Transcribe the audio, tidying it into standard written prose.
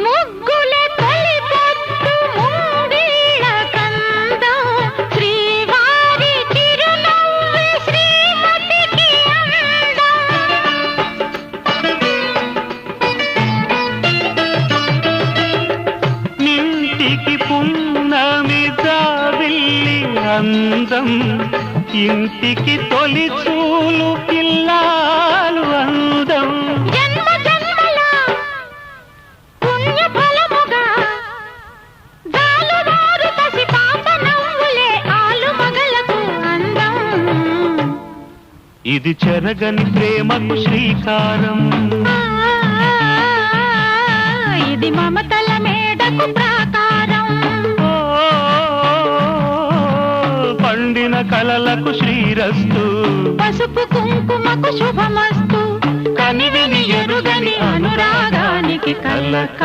ముగ్గుల తొలి పొద్దు ముంగిళ్ళ కందం శ్రీవారి చిరునవ్వు శ్రీమతికి అందం. నింటికి పున్నమి జాబిల్లి అందం ఇంటికి తొలి చూలు పిల్లాలు అందం. జన్మ జన్మల పుణ్య ఫలముగా జాలువారు పసి పాప నవ్వులే ఆలు మగలకు అందం. ఇది చెరగని ప్రేమకు శ్రీకారం, ఇది మమతల మేడకు ప్రాకారం. పండిన కలలకు శ్రీరస్తు, పసుపు కుంకుమకు శుభమస్తు. కనివిని ఎరుగని అనురాగానికి కలక